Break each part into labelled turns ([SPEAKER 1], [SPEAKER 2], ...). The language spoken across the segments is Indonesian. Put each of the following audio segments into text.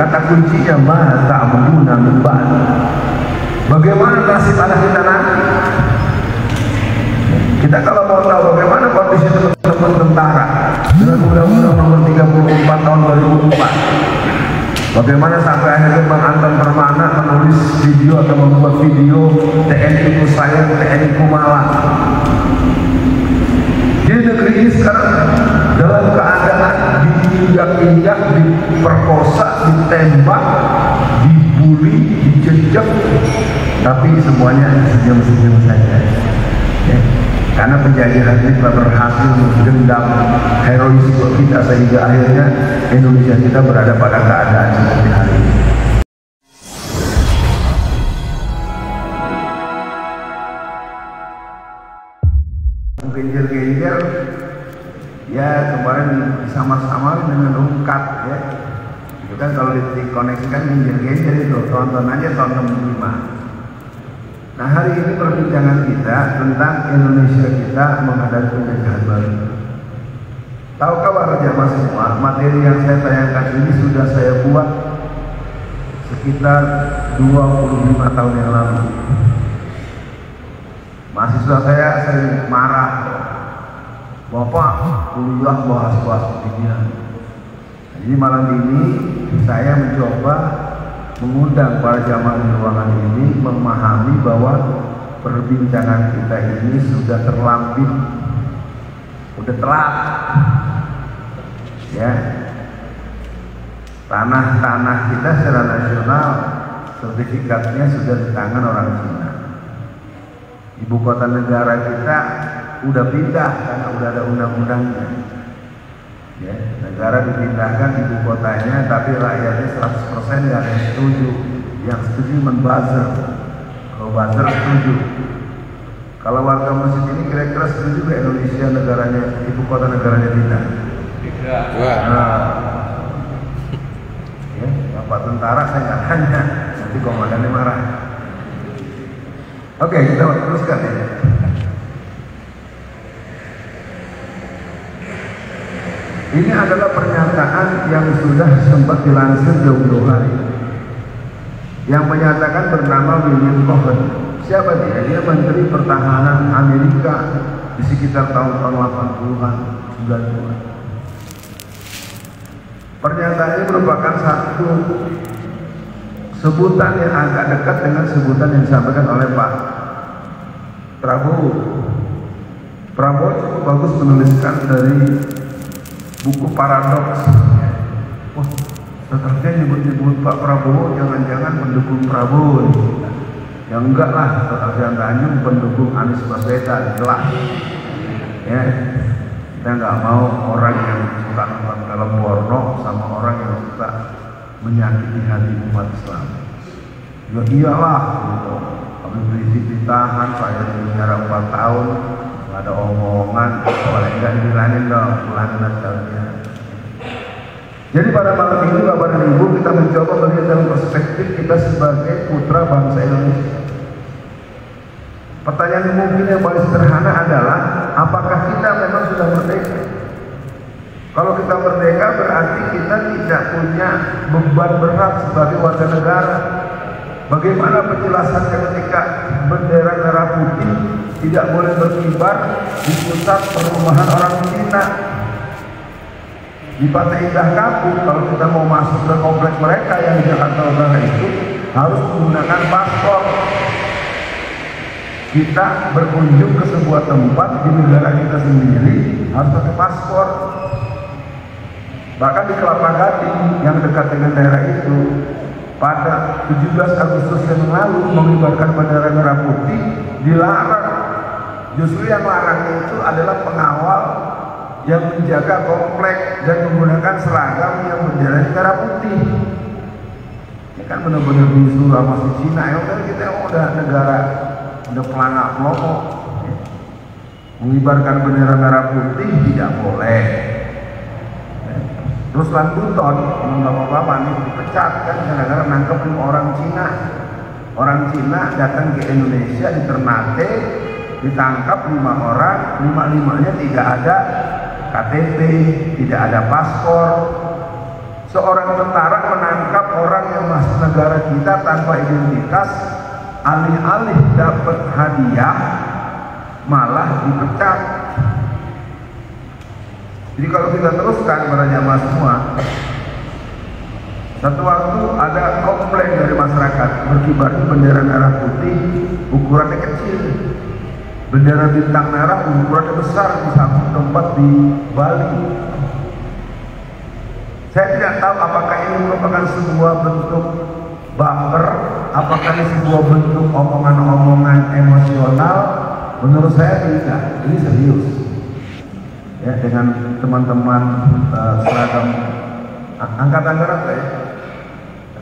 [SPEAKER 1] kata kuncinya mata ta'maluna min ba'd. Bagaimana nasib anak kita nanti? Kita kalau mau tahu bagaimana kondisi teman-teman tentara dengan Undang-Undang Nomor 34 Tahun 2004, bagaimana sampai akhirnya Bang Anton Permana menulis video atau membuat video TNI ku sayang, TNI ku malang. Jadi negeri ini sekarang dalam keadaan diinjak-injak, diperkosa, ditembak, dibully, dijejek, tapi semuanya senyum-senyum saja. Ya. Karena penjajahan ini telah berhasil menggendam heroisme kita sehingga akhirnya Indonesia kita berada pada keadaan seperti hari ini. Genjer-genjer ya kemarin sama-sama dengan ungkat ya. Itu kan kalau dikoneksikan genjer-genjer itu tonton aja tonton 5. Nah hari ini perbincangan kita tentang Indonesia kita menghadapi penjajahan baru. Tahukah para jamaah semua, materi yang saya tayangkan ini sudah saya buat sekitar 25 tahun yang lalu. Mahasiswa saya sering marah, Bapak kuliah bahas-bahas beginian. Jadi malam ini saya mencoba mengundang para jamaah di ruangan ini memahami bahwa perbincangan kita ini sudah terlampir, sudah telat ya. Tanah-tanah kita secara nasional sertifikatnya sudah di tangan orang Cina. Ibu kota negara kita udah pindah karena udah ada undang-undangnya ya. Negara dipindahkan ibu kotanya, tapi rakyatnya 100% nggak ada yang setuju. Yang setuju membuzzer. Kalau buzzer setuju. Kalau warga masjid ini kira-kira setuju ke Indonesia negaranya, ibu kota negaranya pindah? Tidak. Nah, ya, Bapak tentara saya nggak tanya, nanti komandannya marah. Oke, kita teruskan ya. Ini adalah pernyataan yang sudah sempat dilansir jauh-jauh hari. Yang menyatakan bernama William Cohen. Siapa dia? Dia Menteri Pertahanan Amerika di sekitar tahun-tahun 80-an, 90-an. Pernyataan ini merupakan satu sebutan yang agak dekat dengan sebutan yang disampaikan oleh Pak Prabowo. Prabowo cukup bagus menuliskan dari buku Paradoks. Wah, setelahnya nyebut-nyebut Pak Prabowo, jangan-jangan pendukung Prabowo. Ya enggak lah, Alfian Tanjung pendukung Anies Baswedan, jelas. Ya, kita nggak mau orang yang suka nonton film porno sama orang yang suka menyakiti hati umat Islam. Ya iyalah, gitu. Habib Rizik ditahan, saya di penjara 4 tahun. Nggak ada omongan, paling nggak dibilangin dong, pulangin sekalian. Jadi pada malam ini Bapak dan Ibu kita mencoba melihat dalam perspektif kita sebagai putra bangsa Indonesia. Pertanyaan mungkin yang paling sederhana adalah apakah kita memang sudah merdeka? Kalau kita merdeka berarti kita tidak punya beban berat sebagai warga negara. Bagaimana penjelasannya ketika bendera merah putih tidak boleh berkibar di pusat perumahan orang Cina di Pantai Indah Kapuk? Kalau kita mau masuk ke kompleks mereka yang di Jakarta Utara itu harus menggunakan paspor. Kita berkunjung ke sebuah tempat di negara kita sendiri harus pakai paspor. Bahkan di Kelapa Gading yang dekat dengan daerah itu, pada 17 Agustus yang lalu mengibarkan bendera merah putih dilarang. Justru yang larang itu adalah pengawal yang menjaga komplek dan menggunakan seragam yang bendera merah putih. Ini kan benar-benar disuruh sama si Cina. Ya udah kita udah negara udah pelangak pelongo. Mengibarkan bendera merah putih tidak boleh. Ruslan Buton, bapak-bapak ini dipecat kan gara-gara nangkep 5 orang Cina. Orang Cina datang ke Indonesia di Ternate, ditangkap 5 orang, 5-5-nya tidak ada KTP, tidak ada paspor. Seorang tentara menangkap negara kita tanpa identitas, alih-alih dapat hadiah malah dipecat. Jadi kalau kita teruskan pada jamaah semua, satu waktu ada komplain dari masyarakat, berkibarnya bendera merah putih ukurannya kecil, bendera bintang merah ukurannya besar di satu tempat di Bali. Saya tidak tahu apakah ini merupakan sebuah bentuk baper, apakah ini sebuah bentuk omongan-omongan emosional. Menurut saya tidak, ini serius. Ya, dengan teman-teman seragam angkatan darat ya.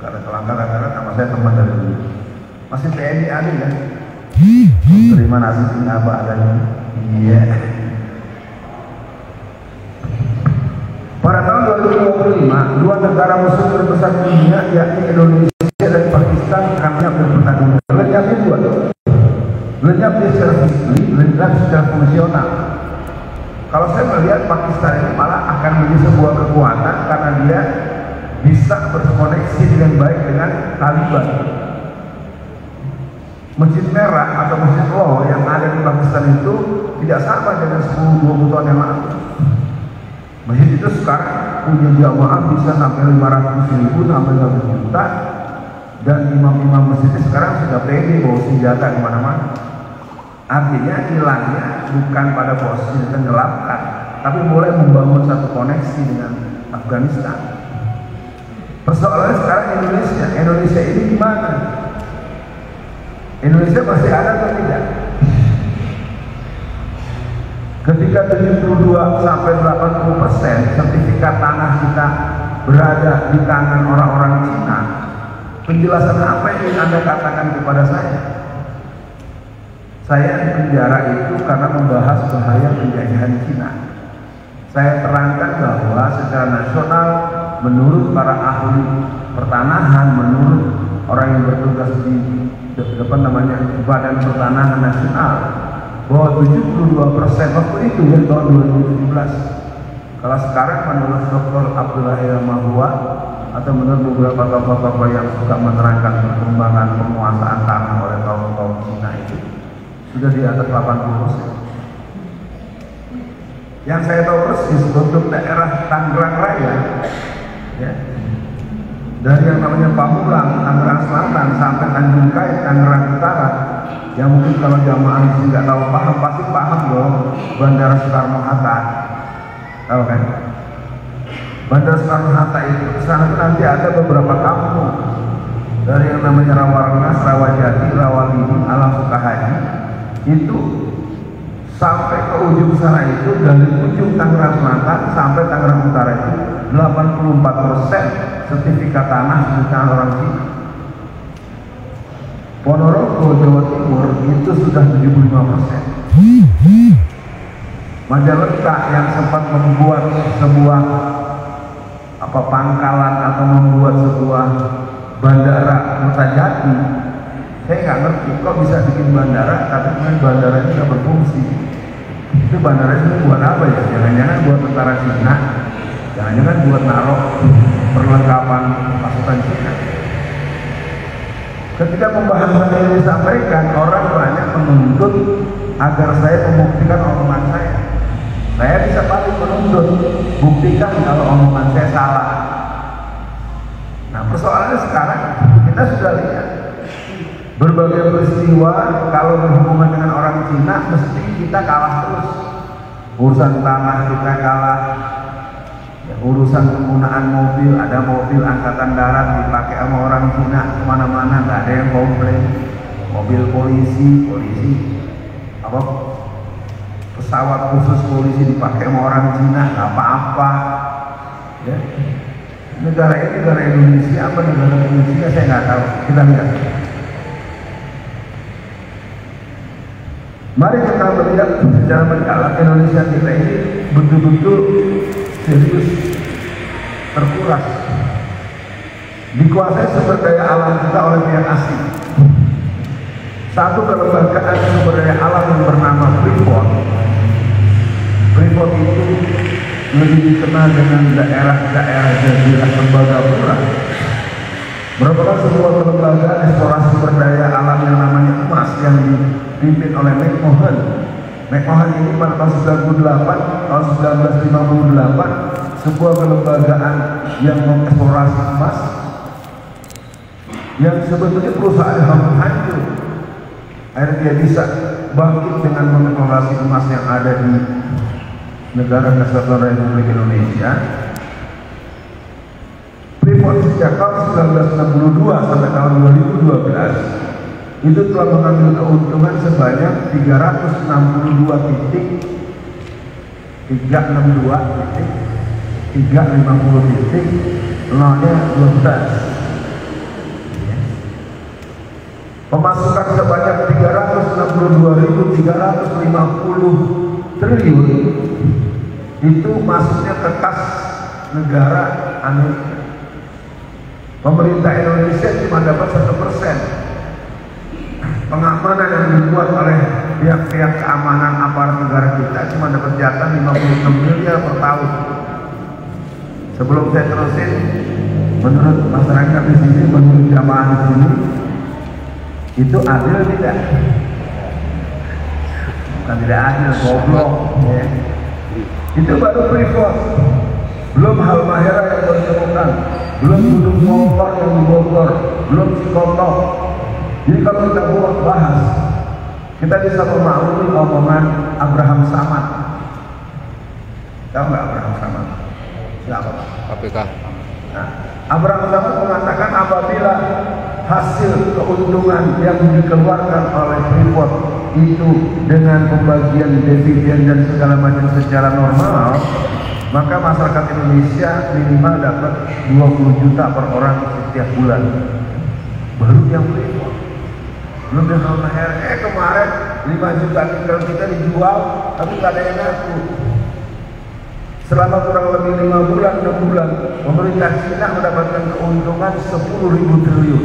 [SPEAKER 1] Kalau angkatan darat sama saya teman dari dulu. Masih TNI ada ya? Terima nasi apa adanya. Iya. Pada tahun 2025, dua negara muslim terbesar di dunia, yakni Indonesia dan Pakistan, karena berpertandingan. Lenyapnya dua, lenyapnya secara fisik, lenyap secara fungsional. Kalau saya melihat Pakistan ini malah akan menjadi sebuah kekuatan karena dia bisa berkoneksi dengan baik dengan Taliban. Masjid Merah atau Masjid Law yang ada di Pakistan itu tidak sama dengan 10-20 tahun yang lalu. Masjid itu sekarang punya jamaah bisa sampai 500.000 sampai 1 juta, dan imam-imam masjid sekarang sudah pede bawa senjata kemana-mana. Artinya hilangnya bukan pada posisi ditenggelamkan, tapi mulai membangun satu koneksi dengan Afghanistan. Persoalannya sekarang Indonesia ini gimana? Indonesia masih ada atau tidak? Ketika 72 sampai 80% sertifikat tanah kita berada di tangan orang-orang Cina, penjelasan apa yang ingin Anda katakan kepada saya? Saya di penjara itu karena membahas bahaya penjajahan Cina. Saya terangkan bahwa secara nasional, menurut para ahli pertanahan, menurut orang yang bertugas di Badan Pertanahan Nasional, bahwa 72% waktu itu ya tahun 2017. Kalau sekarang menurut Dr. Abdullah Mahua atau menurut beberapa tokoh-tokoh yang suka menerangkan perkembangan penguasaan tanah oleh kaum Cina itu sudah di atas 80%. Yang saya tahu persis untuk daerah Tangerang Raya, ya, dari yang namanya Pamulang, Tangerang Selatan sampai Tanjung Kait, Tangerang Utara, yang mungkin kalau jamaah di sini nggak tahu paham, pasti paham dong. Bandara Soekarno Hatta, tahu kan? Bandara Soekarno Hatta itu kesana nanti ada beberapa kampung, dari yang namanya Rawarengas, Rawajati, Rawalini, Alam Sukahaji, itu sampai ke ujung sana itu, dari ujung Tangerang Selatan sampai Tangerang Utara itu 84% sertifikat tanah di tangan orang Cina. Ponorogo, Jawa Timur itu sudah 75%. Majalengka yang sempat membuat sebuah pangkalan atau membuat sebuah bandara Kertajati, saya nggak ngerti kok bisa bikin bandara tapi kemudian bandaranya nggak berfungsi. Itu bandara itu buat apa ya? Jangan-jangan buat tentara Cina, jangan-jangan buat naruh perlengkapan pasukan Cina. Ketika pembahasan ini disampaikan, orang banyak menuntut agar saya membuktikan omongan saya. Saya bisa balik menuntut, buktikan kalau omongan saya salah. Nah, persoalannya sekarang kita sudah lihat berbagai peristiwa, kalau berhubungan dengan orang Cina mesti kita kalah terus. Urusan tanah kita kalah, ya, urusan penggunaan mobil, ada mobil angkatan darat dipakai sama orang Cina kemana-mana, nggak ada yang komplain. Mobil polisi apa, pesawat khusus polisi dipakai sama orang Cina, nggak apa-apa. Ya. Negara ini negara Indonesia apa negara Indonesia saya nggak tahu. Kita lihat. Mari kita melihat secara mendalam Indonesia kita ini betul-betul serius terkuras, dikuasai sumber daya alam kita oleh pihak asing. Satu kelembagaan sumber daya alam yang bernama Freeport. Freeport itu lebih dikenal dengan daerah-daerah Jazirah Tembagapura. merupakan sebuah kelembagaan eksplorasi sumber daya alam yang namanya emas yang dipimpin oleh McMahon. McMahon ini pada tahun 1958, tahun 1958 sebuah kelembagaan yang mengeksplorasi emas yang sebetulnya perusahaan hancur. Akhirnya dia bisa bangkit dengan mengeksplorasi emas yang ada di negara Kesatuan Republik Indonesia. Freeport sejak tahun 1962 sampai tahun 2012 itu telah mengambil keuntungan sebanyak 362 titik, 362 titik, 350 titik, nolnya 12. Pemasukan sebanyak 362.350 triliun itu masuknya ke kas negara Amerika. Pemerintah Indonesia cuma dapat 1%. Pengamanan yang dibuat oleh pihak-pihak keamanan aparat negara kita cuma dapat jatah 56 miliar per tahun. Sebelum saya terusin, menurut masyarakat di sini, menurut jamaah di sini, itu adil tidak? Bukan tidak adil, goblok ya. Itu baru Freeport, belum Halmahera yang baru ditemukan, belum Gunung Mongkor yang di Bogor, belum Cikotok. Jadi kalau kita bahas, kita bisa memaklumi omongan Abraham Samad. Tahu nggak Abraham Samad? Siapa?
[SPEAKER 2] KPK.
[SPEAKER 1] Nah, Abraham Samad mengatakan apabila hasil keuntungan yang dikeluarkan oleh Freeport itu dengan pembagian dividen dan segala macam secara normal, maka masyarakat Indonesia minimal dapat 20 juta per orang setiap bulan. Baru yang Freeport, belum yang Halmahera. Kemarin 5 juta nikel kita dijual tapi nggak ada yang ngaku. Selama kurang lebih 5 bulan, 6 bulan, pemerintah Cina mendapatkan keuntungan 10.000 triliun.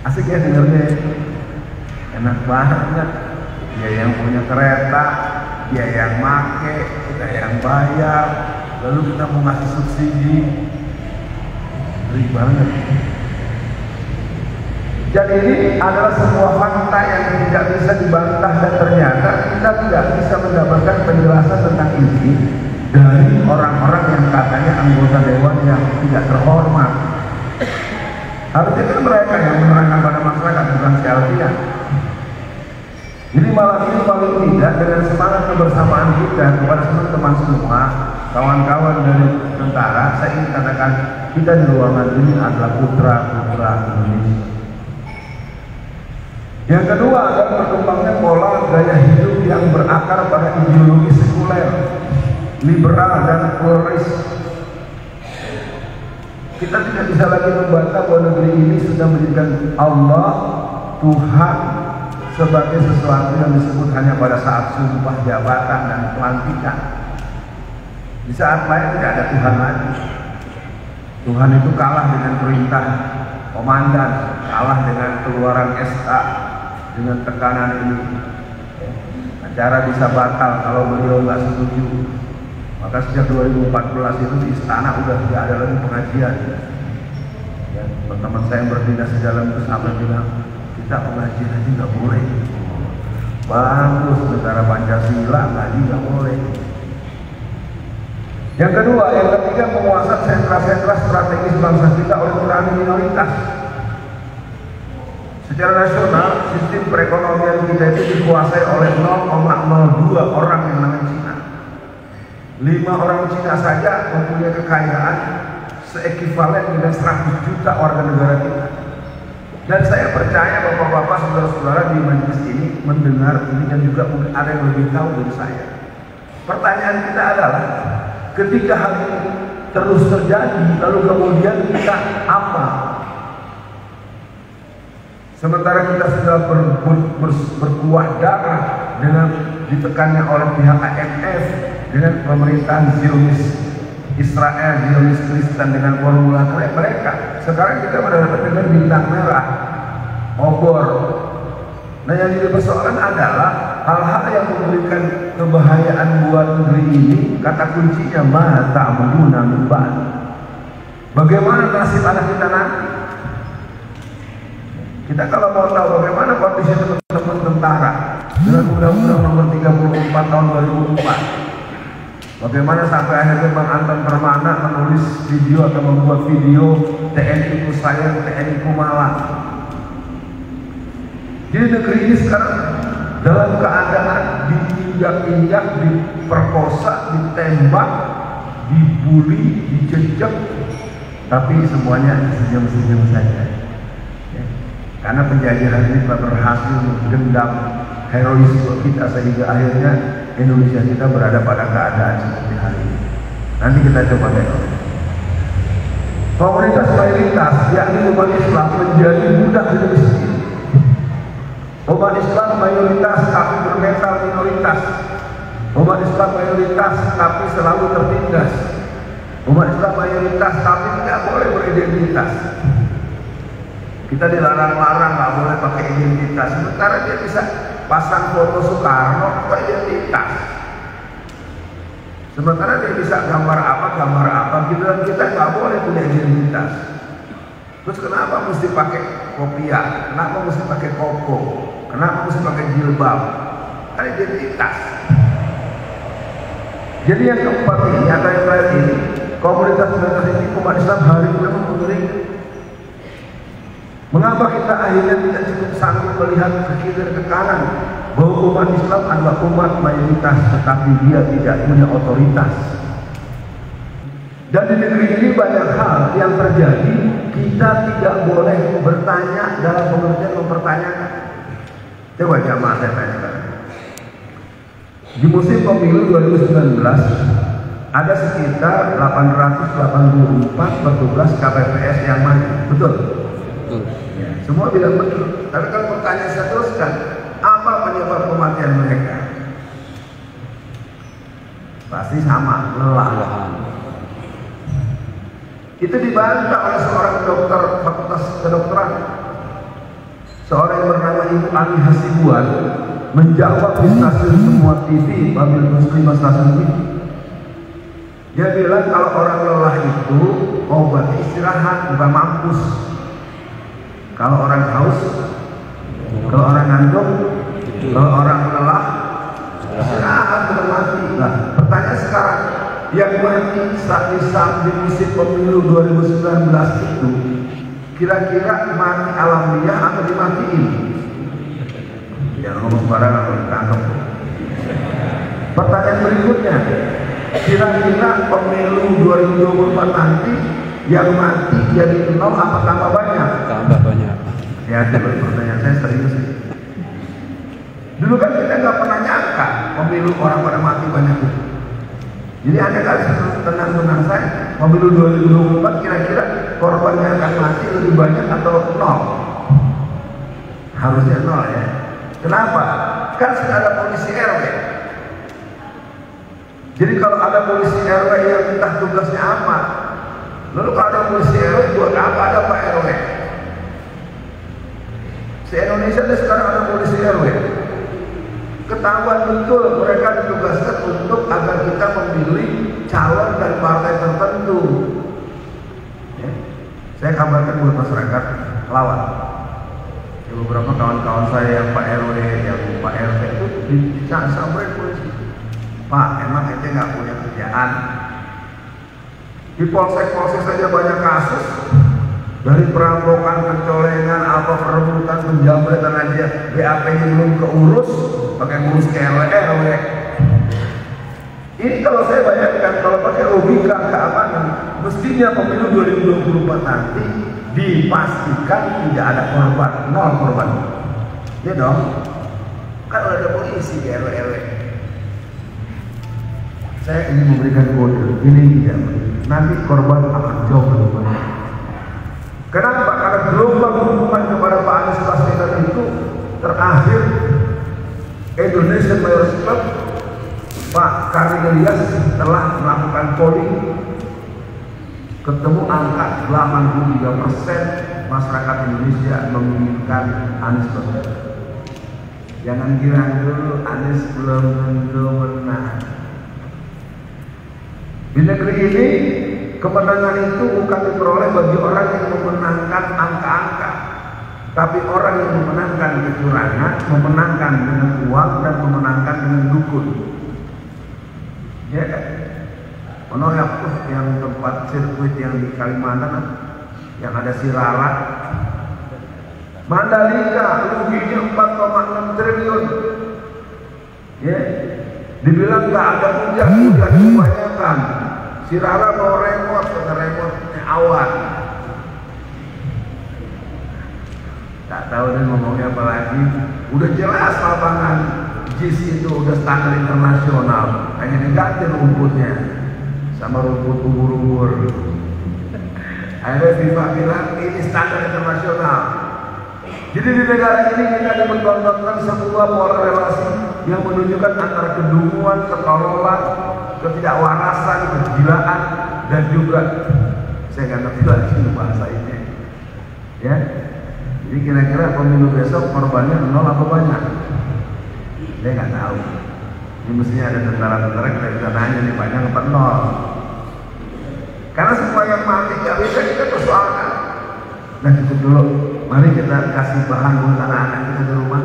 [SPEAKER 1] Asik ya dengarnya, enak banget. Dia yang punya kereta, dia yang make, kita yang bayar, lalu kita mau ngasih subsidi, ngeri banget. Jadi ini adalah sebuah fakta yang tidak bisa dibantah dan ternyata kita tidak bisa mendapatkan penjelasan tentang ini dari orang-orang yang katanya anggota dewan yang tidak terhormat. Harusnya kan mereka yang menerangkan pada masyarakat, bukan si Alfian. Jadi malam ini paling tidak dengan semangat kebersamaan kita kepada teman-teman semua, kawan-kawan dari tentara, saya ingin katakan kita di ruangan ini adalah putra-putra Indonesia. Yang kedua adalah berkembangnya pola gaya hidup yang berakar pada ideologi sekuler, liberal dan pluralis. Kita tidak bisa lagi membantah bahwa negeri ini sudah menjadikan Allah Tuhan sebagai sesuatu yang disebut hanya pada saat sumpah jabatan dan pelantikan. Di saat lain tidak ada Tuhan lagi. Tuhan itu kalah dengan perintah komandan, kalah dengan keluaran SK, dengan tekanan ini. Acara bisa batal kalau beliau nggak setuju. Maka sejak 2014 itu di istana udah tidak ada lagi pengajian. Ya, teman-teman saya yang berdinas di dalam itu sampai bilang, kita pengajian aja nggak boleh. Bagus negara Pancasila, ngaji nggak boleh. Yang kedua, yang ketiga, penguasaan sentra-sentra strategis bangsa kita oleh minoritas. Secara nasional, sistem perekonomian kita itu dikuasai oleh 0,02 orang yang namanya Cina. 5 orang Cina saja mempunyai kekayaan seekivalen dengan 100 juta warga negara kita. Dan saya percaya bapak-bapak, saudara-saudara di majelis ini mendengar ini dan juga mungkin ada yang lebih tahu dari saya. Pertanyaan kita adalah, ketika hal ini terus terjadi, lalu kemudian kita apa? Sementara kita sudah berkuah darah dengan ditekannya oleh pihak IMF, dengan pemerintahan Zionis Israel, Zionis Kristen dengan formula mereka. Sekarang kita mendapat dengan bintang merah, obor. Nah, yang jadi persoalan adalah hal-hal yang memberikan kebahayaan buat negeri ini. Kata kuncinya mata menggunakan ban. Bagaimana nasib anak kita nanti? Kita kalau mau tahu bagaimana kondisi teman-teman tentara dengan Undang-Undang Nomor 34 Tahun 2004, bagaimana sampai akhirnya Bang Anton Permana menulis video atau membuat video TNI ku sayang, TNI ku malang. Jadi negeri ini sekarang dalam keadaan diinjak-injak, diperkosa, ditembak, dibully, dijejek, tapi semuanya senyum-senyum saja. Ya. Karena penjajahan ini telah berhasil menggenggam heroisme kita sehingga akhirnya Indonesia kita berada pada keadaan seperti hari ini. Nanti kita coba tengok. Komunitas mayoritas yakni umat Islam menjadi budak hidup miskin. Umat Islam mayoritas tapi bermental minoritas. Umat Islam mayoritas tapi selalu tertindas. Umat Islam mayoritas tapi tidak boleh beridentitas. Kita dilarang-larang nggak boleh pakai identitas. Sementara dia bisa pasang foto Soekarno beridentitas. Sementara dia bisa gambar apa, kita nggak boleh punya identitas. Terus kenapa mesti pakai kopiah? Kenapa mesti pakai koko? Kenapa mesti pakai jilbab? Ada identitas. Jadi yang keempat ini, atau yang terakhir ini, komunitas ini umat Islam hari ini memberi. Mengapa kita akhirnya tidak cukup sanggup melihat ke kiri dan ke kanan bahwa umat Islam adalah umat mayoritas, tetapi dia tidak punya otoritas. Dan di negeri ini banyak hal yang terjadi, kita tidak boleh bertanya dalam pengertian mempertanyakan. Coba jamaah saya tanyakan. Di musim pemilu 2019 ada sekitar 884 petugas KPPS yang maju, betul? Ya, semua bilang betul. Tapi kalau pertanyaan saya teruskan, apa penyebab kematian mereka? Pasti sama, lelah. Itu dibantah oleh seorang dokter fakultas kedokteran, seorang yang bernama Ibu Ani Hasibuan, menjawab di stasiun semua TV, Babil Muslimah stasiun TV. Dia bilang kalau orang lelah itu obat istirahat, bukan mampus. Kalau orang haus, kalau orang ngantuk, kalau orang lelah, istirahat, bukan mati. Nah, pertanyaan sekarang, yang mati saat di musim pemilu 2019 itu kira-kira mati alamiah atau dimatiin? Jangan ngomong sembarangan kalau ditangkap. Pertanyaan berikutnya, kira-kira pemilu 2024 nanti yang mati jadi 0 apa tambah banyak?
[SPEAKER 2] Tambah banyak.
[SPEAKER 1] Ya, pertanyaan saya serius. Dulu kan kita nggak pernah nyangka pemilu orang pada mati banyak itu. Jadi ada kali tenang-tenang saya, pemilu 2024 kira-kira korban yang akan mati lebih banyak atau 0? Harusnya 0 ya. Kenapa? Kan sudah ada polisi RW. Jadi kalau ada polisi RW yang entah tugasnya apa, lalu kalau ada polisi RW buat apa ada Pak RW? Se-Indonesia sekarang ada polisi RW. Ketahuan betul mereka ditugaskan untuk agar kita memilih calon dan partai tertentu. Ya. Saya kabarkan buat masyarakat lawan. Ya, beberapa kawan-kawan saya yang Pak RW, yang Pak RT itu disamperin polisi. Pak, emang ente nggak punya kerjaan? Di polsek-polsek saja banyak kasus. Dari perampokan, pencolengan, apa perebutan, penjamretan aja, BAP-nya belum keurus, pakai ngurus ke RW. Ini kalau saya bayangkan, kalau pakai logika keamanan, mestinya pemilu 2024 nanti dipastikan tidak ada korban, 0 korban. Ya dong, kan ada polisi di RW. Saya ingin memberikan kode, ini tidak, nanti korban akan jauh lebih banyak. Kenapa? Karena gelombang hukuman kepada Pak Anies Baswedan itu terakhir Indonesian Mayors Club, Pak Karim Ilyas telah melakukan polling, ketemu angka 83% masyarakat Indonesia menginginkan Anies Baswedan. Jangan kira dulu Anies belum tentu menang. Di negeri ini kemenangan itu bukan diperoleh bagi orang yang memenangkan angka-angka. Tapi orang yang memenangkan kecurangan, memenangkan dengan uang dan memenangkan dengan dukun. Ya kan? Ono yang tempat sirkuit yang di Kalimantan yang ada Sirarat, Mandalika ruginya 4,6 triliun. Ya, dibilang nggak ada hujan kebanyakan. Sirarat mau remote, kata remote awan. Tak tahu dia ngomongnya apa lagi. Udah jelas lapangan JIS itu udah standar internasional, hanya diganti rumputnya sama rumput ubur-ubur. Akhirnya FIFA bilang ini standar internasional. Jadi di negara ini kita dipertontonkan sebuah pola relasi yang menunjukkan antara kedunguan, ketololan, ketidakwarasan, kegilaan, dan juga saya nggak ngerti lagi bahasa ini. Ya, jadi kira-kira pemilu besok korbannya 0 apa banyak? Saya nggak tahu. Ini mestinya ada tentara-tentara kita bisa nanya nih banyak apa 0. Karena semua yang mati nggak bisa kita persoalkan. Nah cukup dulu. Mari kita kasih bahan buat anak-anak kita di rumah.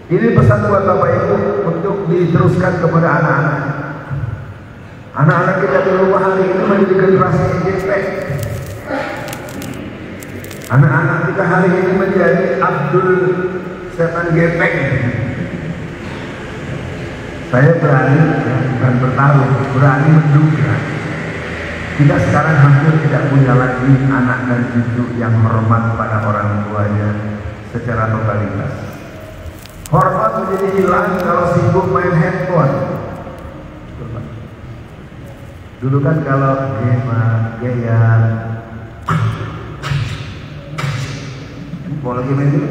[SPEAKER 1] Ini pesan buat Bapak Ibu untuk diteruskan kepada anak-anak. Anak-anak kita di rumah hari ini menjadi generasi gepeng. Anak-anak kita hari ini menjadi Abdul Setan Gepeng. Saya berani, ya, bukan bertaruh, berani menduga. Kita sekarang hampir tidak punya lagi anak dan cucu yang hormat pada orang tuanya secara totalitas. Hormat menjadi hilang kalau sibuk main handphone. Dulu kan kalau gaya mau lagi main dulu.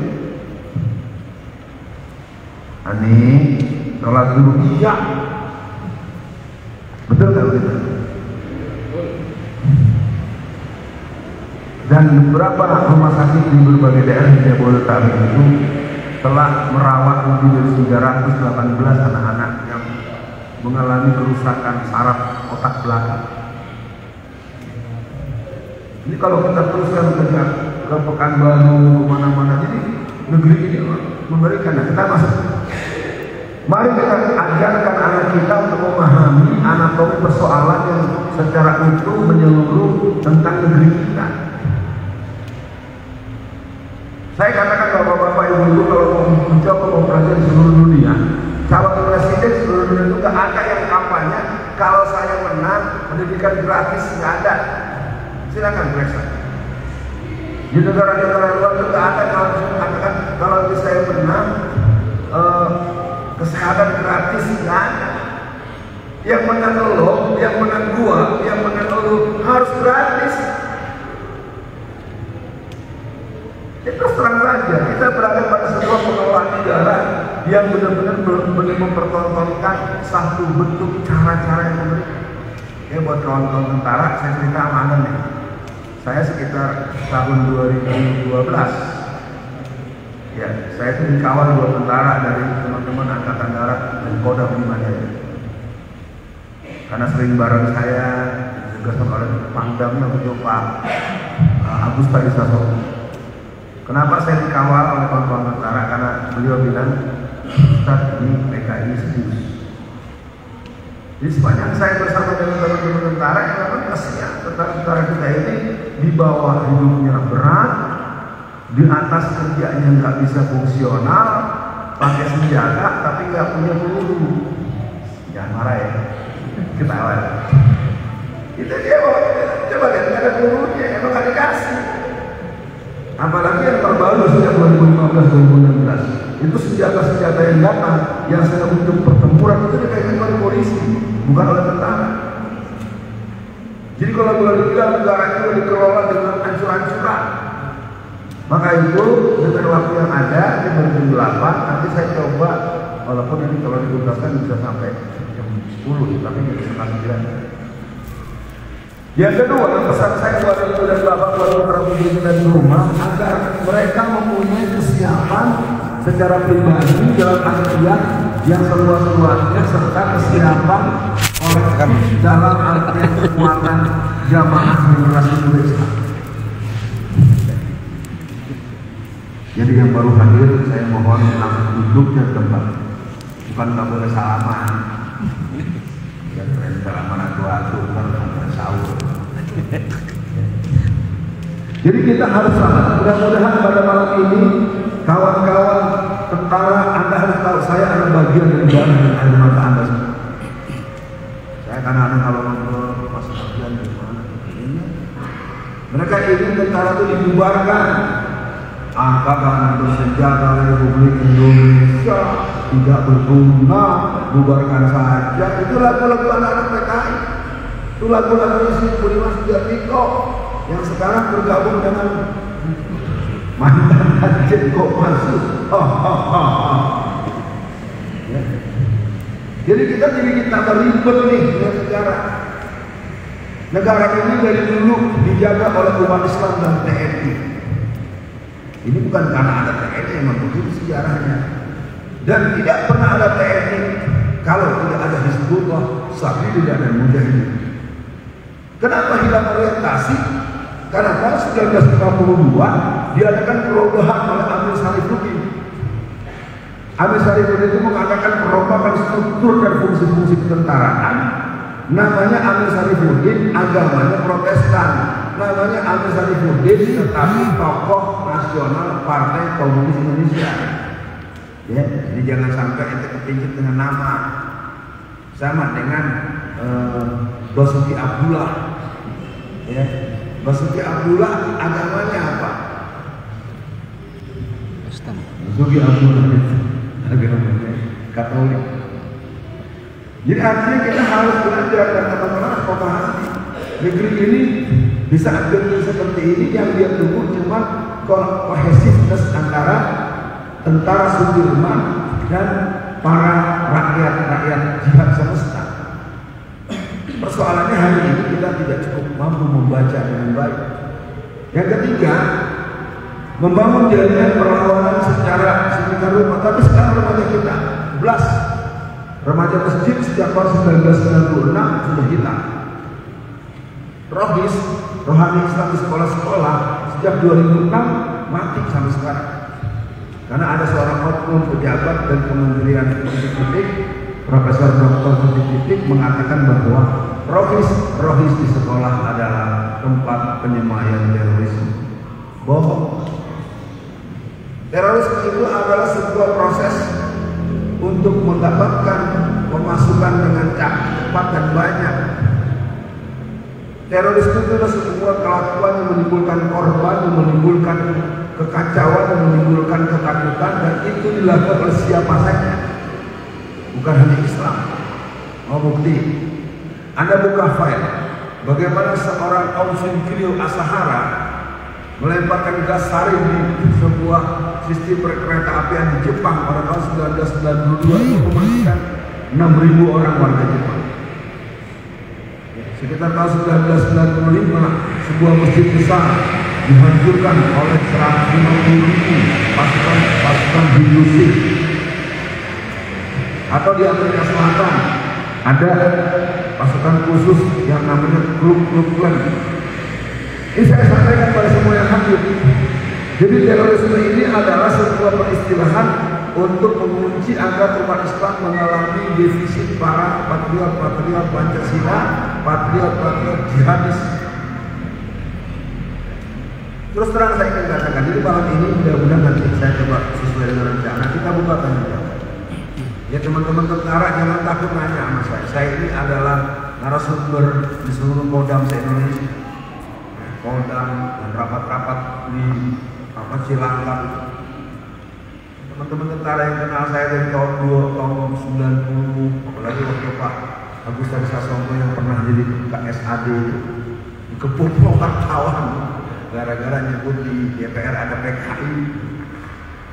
[SPEAKER 1] Ani, sholat dulu. Iya. Betul nggak begitu? Dan beberapa rumah sakit di berbagai daerah di Jabodetabek itu telah merawat lebih dari 318 anak-anak yang mengalami kerusakan saraf otak belakang. Ini kalau kita teruskan ke Pekanbaru, kemana-mana, jadi negeri ini memberikan. Nah, kita masuk. Mari kita ajarkan anak kita untuk memahami anatomi persoalan yang secara utuh menyeluruh tentang negeri kita. Saya katakan bapak-bapak ibu-ibu kalau mau mencoba memperhatikan di seluruh dunia, calon presiden seluruh dunia itu nggak ada yang kampanye kalau saya menang pendidikan gratis, nggak ada. Silakan periksa. Di negara-negara luar itu nggak ada kalau katakan kalau saya menang kesehatan gratis, nggak ada. Yang menang lo, yang menang gua, yang menang lo harus gratis. Itu terang saja kita berada pada sebuah pengelolaan negara yang benar-benar mempertontonkan satu bentuk cara-cara yang memberi. Ya buat kawan-kawan tentara, saya cerita sama nih. Saya sekitar tahun 2012, ya saya itu dikawal 2 tentara dari teman-teman Angkatan Darat dan Kodam Jaya. Karena sering bareng saya ditugaskan oleh Pangdamnya untuk Pak Agus Tadi Sasono. Kenapa saya dikawal oleh kawan-kawan tentara? Karena beliau bilang, Ustaz, ini PKI serius. Jadi sepanjang saya bersama dengan teman-teman tentara, yang memang kasihan tentara kita ini di bawah hidupnya berat, di atas kerjanya nggak bisa fungsional, pakai senjata tapi nggak punya peluru. Jangan marah ya, ketawa. Kita coba lihat, nggak ada pelurunya, emang nggak dikasih. Apalagi yang terbaru sejak 2015-2016 itu senjata-senjata yang datang yang sedang untuk pertempuran itu dikaitkan oleh polisi, bukan oleh tentara. Jadi kalau boleh dibilang negara itu dikelola dengan ancur-ancuran. Maka itu dengan waktu yang ada di 2008 nanti saya coba, walaupun ini kalau ditugaskan bisa sampai jam 10, tapi jadi setengah 9. Yang kedua, pesan saya buat ibu dan bapak, buat prabu dan rumah, agar mereka mempunyai kesiapan secara pribadi dalam artian yang seluas-luasnya serta kesiapan oleh dalam artian kekuatan jamaah generasi muda. Jadi yang baru hadir saya mohon langsung duduk dan tempat. Bukan nggak boleh salaman. Ya salaman atu-atu harus sampai sahur. Jadi kita harus salat. Mudah-mudahan pada malam ini kawan-kawan tentara Anda harus tahu saya adalah bagian dari darah dan air mata Anda semua. Saya kadang-kadang kalau ngobrol pas bagian dari mana ini, mereka ingin tentara itu dibubarkan. Angkatan bersenjata Republik Indonesia tidak berguna, bubarkan saja. Itu lagu-lagu anak-anak PKI. Itu lagu-lagu isi Budiman Sujatmiko yang sekarang bergabung dengan mantan Haji kok masuk. Ya. Jadi kita berlibat nih dengan negara. Negara ini dari dulu dijaga oleh umat Islam dan TNI. Ini bukan karena ada TNI, memang begitu sejarahnya. Dan tidak pernah ada TNI kalau tidak ada Hizbullah, Sabilillah dan Mujahidin. Kenapa hilang orientasi? Karena tahun 1952 diadakan perubahan oleh Amir Sarifuddin. Amir Sarifuddin itu mengadakan perombakan struktur dan fungsi-fungsi ketentaraan. Namanya Amir Sarifuddin, agamanya Protestan. Namanya Amir Sarifuddin, tetapi tokoh nasional Partai Komunis Indonesia. Ya, jadi jangan sampai ente kepincut dengan nama. Sama dengan Basuki Abdullah. Ya, Basuki Abdullah agamanya apa? Basuki Abdullah agamanya Katolik. Jadi artinya kita harus belajar dan teman-teman pahami negeri ini di saat begini seperti ini yang dia tunggu cuma kohesivitas antara tentara Sudirman dan para rakyat jihad semesta. Persoalannya hari ini kita tidak cukup mampu membaca dengan baik. Yang ketiga, membangun jaringan perlawanan secara sedemikian rupa. Tapi sekarang remaja kita, remaja masjid sejak tahun 1996 sudah hilang. Rohani Islam di sekolah-sekolah sejak 2006 mati sampai sekarang. Karena ada seorang oknum pejabat dan Kementerian Pendidikan, Profesor Dr. Pendidikan mengatakan bahwa rohis di sekolah adalah tempat penyemayan terorisme. Bohong. Terorisme itu adalah sebuah proses untuk mendapatkan pemasukan dengan cepat dan banyak. Terorisme itu adalah sebuah kelakuan yang menimbulkan korban, yang menimbulkan kekacauan, yang menimbulkan ketakutan, dan itu dilakukan oleh siapa saja, bukan hanya Islam. Mau bukti? Anda buka file bagaimana seorang Aung Shinryu Asahara melemparkan gas sarin di sebuah sistem kereta apian di Jepang pada tahun 1992 untuk mematikan 6.000 orang warga Jepang. Sekitar tahun 1995 sebuah masjid besar dihancurkan oleh 150.000 pasukan Hindu. Atau di Amerika Selatan ada pasukan khusus yang namanya Ku Klux Klan. Ini saya sampaikan pada semua yang hadir. Jadi terorisme ini adalah sebuah peristilahan untuk mengunci agar umat Islam mengalami defisit para patriot Pancasila, patriot jihadis. Terus terang saya ingin katakan, jadi malam ini mudah-mudahan nanti saya coba sesuai dengan rencana kita buka tanya jawab. Ya teman-teman tentara jangan takut nanya sama saya. Saya ini adalah narasumber di seluruh Kodam se-Indonesia. Kodam dan rapat-rapat di Cilangkap. Teman-teman tentara yang kenal saya dari tahun 90, apalagi waktu Pak Agus Tadi Sasongko yang pernah jadi KSAD dikepung wartawan gara-gara nyebut di DPR ada PKI.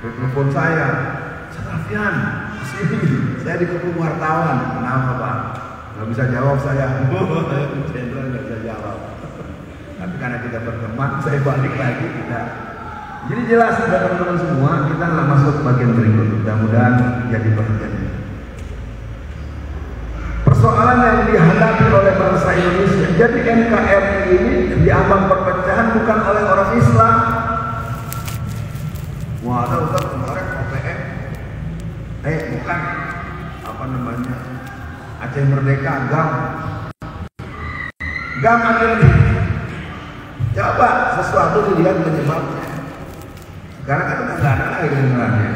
[SPEAKER 1] Telepon saya, Alfian, sini saya dikepung wartawan. Kenapa Pak? Gak bisa jawab saya. Jenderal gak bisa jawab. Tapi karena kita berteman, saya balik lagi kita. Jadi jelas teman-teman semua, kita nggak masuk bagian berikut. Mudah-mudahan jadi perhatian. Persoalan yang dihadapi oleh bangsa Indonesia. Jadi NKRI ini diambang perpecahan bukan oleh orang Islam. Wah, ada Ustaz kemarin OPM, bukan apa namanya Aceh Merdeka, GAM ada nih. Coba sesuatu dilihat penyebabnya. Sekarang kan nggak ada lagi kedengarannya.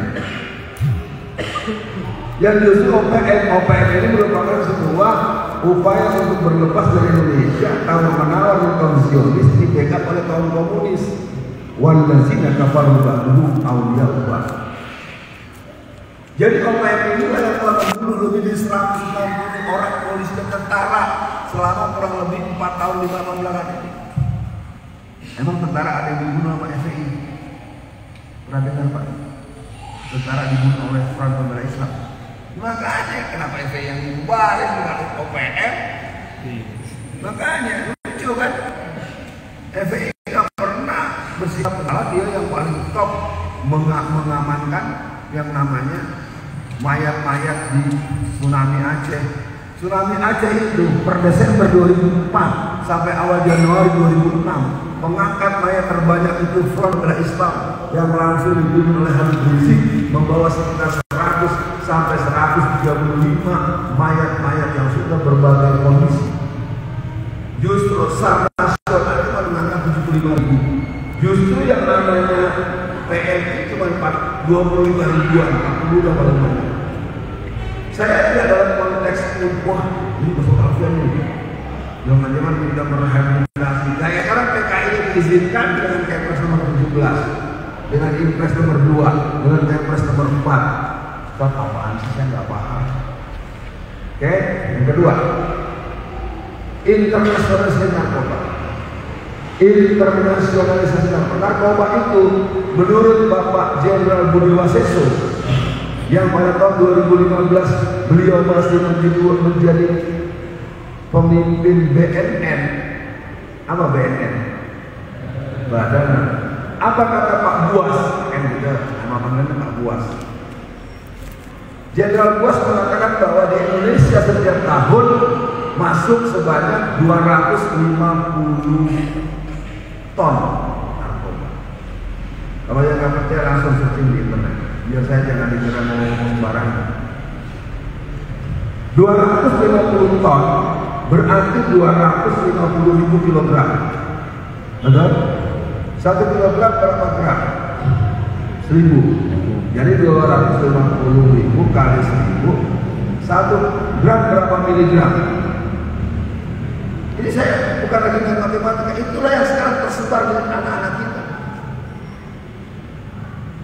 [SPEAKER 1] Yang justru OPM ini merupakan sebuah upaya untuk berlepas dari Indonesia atau menawar kaum Zionis dibackup oleh kaum komunis. Wallazina kafaru ba'duhum awliya'u ba'd. Jadi OPM ini yang telah membunuh lebih dari 160 orang polisi dan tentara selama kurang lebih 4 tahun 5 tahun belakangan ini. Emang tentara ada yang dibunuh sama FPI? Pernah dengar Pak? Tentara dibunuh oleh Front Pembela Islam. Makanya kenapa FPI yang dibubarin dengan OPM? Makanya lucu kan? FPI nggak pernah bersikap malah dia yang paling top mengamankan yang namanya mayat-mayat di tsunami Aceh. Tsunami Aceh itu per Desember 2004 sampai awal Januari 2006 mengangkat mayat terbanyak itu Front Pembela Islam yang langsung dipimpin oleh Habib Rizik membawa sekitar 100 sampai 135 mayat-mayat yang sudah berbagai kondisi. Justru SAR nasional itu mengangkat 75.000. Justru yang namanya PMI cuma 25 ribuan, 40 udah paling banyak. Saya tidak dalam konteks wah ini masuk alfian nih. Jangan-jangan kita merehabilitasi. Kayak sekarang PKI diizinkan dengan Kepres nomor 17, dengan Impres nomor 2, dengan Kepres nomor 4. Kok apaan sih saya nggak paham. Oke, yang kedua, internasionalisasi narkoba. Internasionalisasi narkoba itu menurut Bapak Jenderal Budi Waseso yang pada tahun 2015 beliau masih menjadi pemimpin BNN. Apa BNN? Badan. Apa kata Pak Buas? Kan juga nama panggilannya Pak Buas. Jenderal Buas mengatakan bahwa di Indonesia setiap tahun masuk sebanyak 250 ton narkoba. Kalau yang nggak percaya langsung searching di internet. Biar saya jangan dikira ngomong sembarangan. 250 ton berarti 250.000 kilogram. Betul? 1 kilogram berapa gram? 1000. Jadi 250.000 kali 1000. 1 gram berapa miligram? Ini saya bukan lagi dengan matematika. Itulah yang sekarang tersebar di anak-anak kita.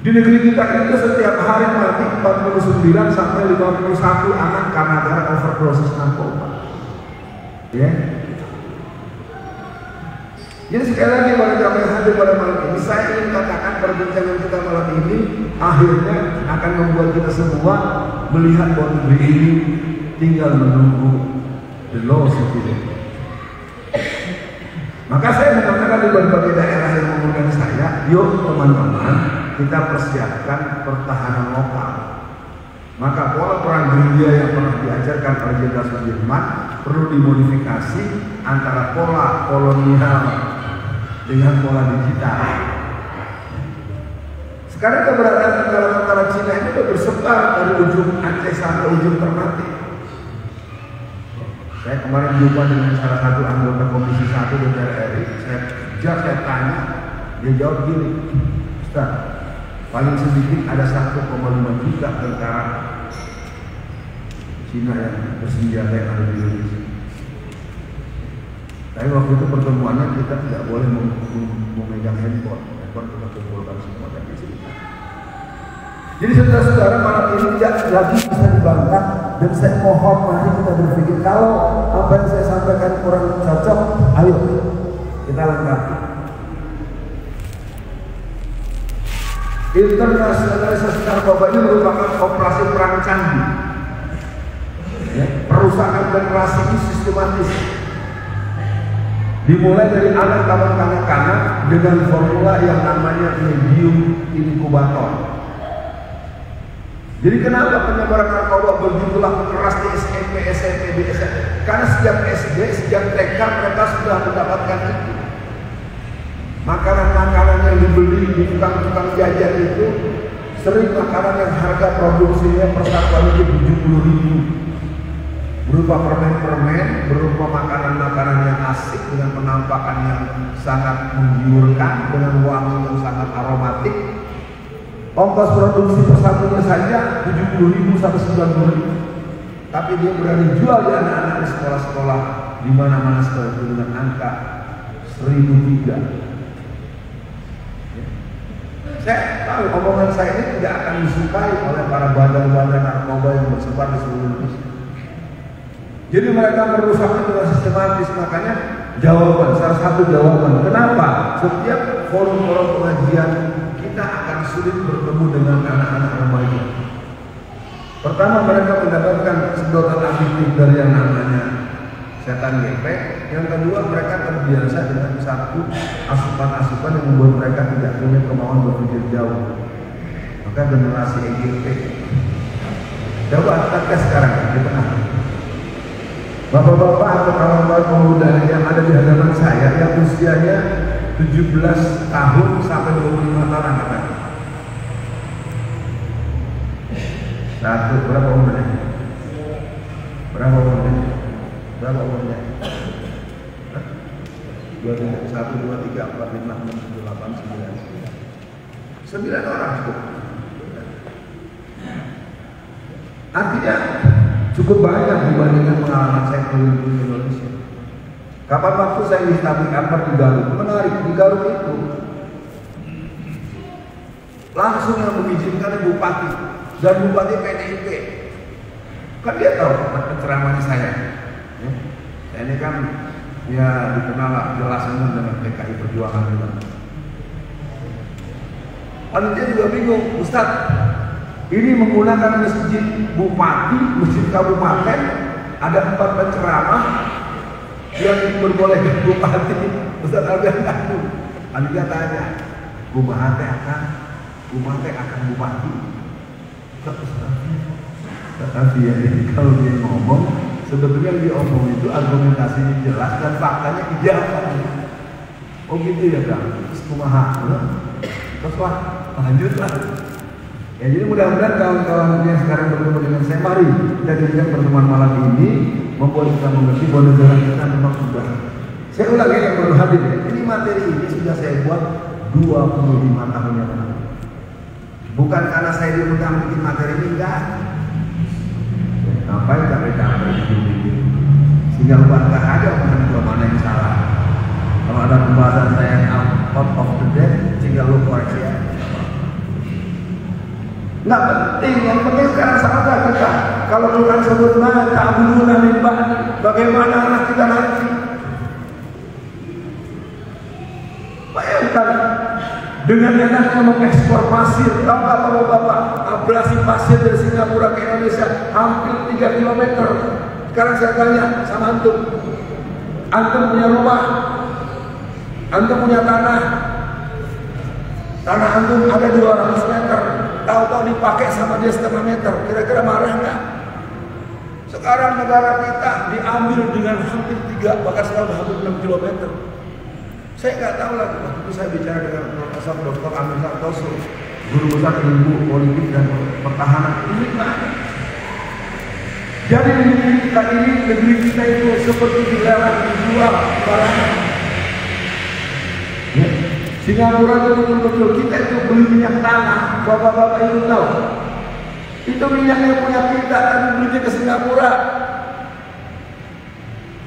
[SPEAKER 1] Di negeri kita itu setiap hari mati 49 sampai 51 anak karena gara overdosis narkoba. Ya. Jadi sekali lagi pada jamaah yang hadir pada malam ini, saya ingin katakan perbincangan kita malam ini akhirnya akan membuat kita semua melihat bahwa negeri ini tinggal menunggu the law citizen. Maka saya mengatakan di berbagai daerah yang mengundang saya, yuk teman-teman kita persiapkan pertahanan lokal. Maka pola perang gerilya yang pernah diajarkan oleh Jenderal Sudirman perlu dimodifikasi antara pola kolonial dengan pola digital. Sekarang keberadaan tentara Cina ini sudah bersebar dari ujung Aceh sampai ujung Ternate. Saya kemarin jumpa dengan salah satu anggota Komisi 1 DPR RI. Saya tanya, dia jawab gini, Ustaz, paling sedikit ada 1,5 juta tentara Cina yang bersenjata yang ada di Indonesia. Tapi waktu itu pertemuannya kita tidak boleh memegang handphone kita kumpulkan semua dari sini. Jadi saudara-saudara malam ini tidak lagi bisa dibantah, dan saya mohon mari kita berpikir kalau apa yang saya sampaikan kurang cocok, ayo kita lengkapi. Internasionalisasi narkoba ini merupakan operasi perang canggih. Ya, perusahaan generasi ini sistematis. Dimulai dari anak taman kanak-kanak dengan formula yang namanya medium inkubator. Jadi kenapa penyebaran narkoba begitulah keras di SMP, SMP, di SMP? Karena sejak SD, sejak TK mereka sudah mendapatkan itu. Makanan-makanan yang dibeli di tukang-tukang jajan itu sering makanan yang harga produksinya per satuan itu 70.000, berupa permen-permen, berupa makanan-makanan yang asik dengan penampakan yang sangat menggiurkan, dengan wangi yang sangat aromatik. Ongkos produksi per satunya saja 70.000 sampai 90.000, tapi dia berani jual di anak-anak di sekolah-sekolah di mana-mana sekolah itu dengan angka 1.003. Saya tahu omongan saya ini tidak akan disukai oleh para bandar-bandar narkoba yang bersebar di seluruh Indonesia. Jadi mereka merusaknya dengan sistematis. Makanya jawaban, salah satu jawaban kenapa setiap forum-forum pengajian kita akan sulit bertemu dengan anak-anak remaja. Pertama, mereka mendapatkan sedotan aditif dari yang namanya setan gepek. Yang kedua, mereka terbiasa dengan satu asupan-asupan yang membuat mereka tidak punya kemauan berpikir jauh. Maka generasi EGP. Coba kita sekarang di tengah. Bapak-bapak atau kawan-kawan pemuda yang ada di hadapan saya yang usianya 17 tahun sampai 25 tahun angkatan. Satu, berapa umurnya? Berapa umurnya? Berapa umurnya? 1, 2, 3, 4, 5, 6, 7, 8, 9 9 orang cukup. Artinya cukup banyak dibandingkan pengalaman saya keliling Indonesia. Kapan waktu saya di tablik akbar di Garut, menarik di Garut itu langsung yang mengizinkan bupati dan bupati PDIP. Kan dia tahu penceramahnya saya. Saya ini kan ya dikenal jelas dengan PKI Perjuangan juga. Panitia juga bingung, Ustaz. Ini menggunakan masjid bupati, masjid kabupaten, ada 4 penceramah yang diperbolehkan bupati. Ustaz Albian ngaku, Albian tanya, bupati akan bupati. Tapi ya, kalau dia ngomong, sebetulnya yang diomong itu argumentasinya jelas dan faktanya ijabah. Oh gitu ya Kang, terus kumaha? Terus wah, lanjutlah. Ya, jadi mudah-mudahan kawan-kawan yang sekarang bertemu dengan saya, mari kita jadikan pertemuan malam ini membuat kita mengerti bahwa negara kita memang sudah. Saya ulangi yang baru hadir ya. Ini materi ini sudah saya buat 25 tahun yang lalu. Bukan karena saya diundang bikin materi ini, enggak. Ngapain capek-capek bikin-bikin? Sehingga bantah aja mana yang salah. Kalau ada pembahasan saya yang out of the date, tinggal lu koreksi ya. Nggak penting, yang penting sekarang sahabat kita. Kalau Quran sebut mana ta'buduna min ba'di, bagaimana anak kita nanti? Bayangkan dengan enaknya mengekspor pasir. Tahu nggak bapak-bapak, abrasi pasir dari Singapura ke Indonesia hampir 3 km. Sekarang saya tanya sama antum punya rumah, antum punya tanah antum ada 200 meter. Tahu-tahu dipakai sama dia 1/2 meter, kira-kira marah nggak? Sekarang negara kita diambil dengan hampir 3, bahkan sekarang hampir 6 km. Saya nggak tahu lagi, waktu itu saya bicara dengan Profesor Dr. Amin Sartoso, guru besar ilmu politik dan pertahanan. Ini mana? Jadi negeri kita itu seperti dilarang dijual barang. Ya. Singapura itu betul-betul kita itu beli minyak tanah, bapak-bapak itu tahu. Itu minyak yang punya kita, tapi belinya ke Singapura.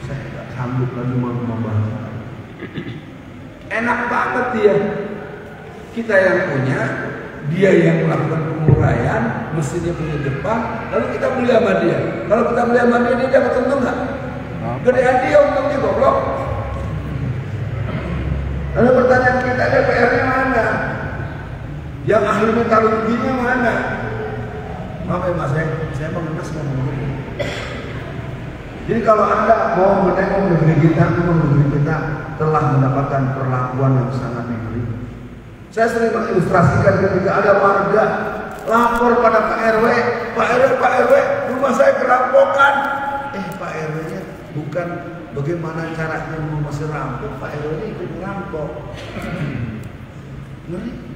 [SPEAKER 1] Saya tidak sanggup lagi membahas. Enak banget dia. Kita yang punya, dia yang melakukan penguraian, mesinnya punya Jepang, lalu kita beli sama dia. Kalau kita beli sama dia dapat untung nggak? Gedean dia untungnya goblok. Lalu pertanyaan kita, DPR-nya mana? Yang ahli metalurginya mana? Maaf ya mas, saya mengenas ngomong. Jadi kalau Anda mau menengok negeri kita telah mendapatkan perlakuan yang sangat negeri. Saya sering mengilustrasikan ketika ada warga lapor pada Pak RW, Pak RW, rumah saya kerampokan. Pak RW-nya bukan bagaimana caranya mau masih rampok, Pak RW-nya ikut ngerampok. Ngeri.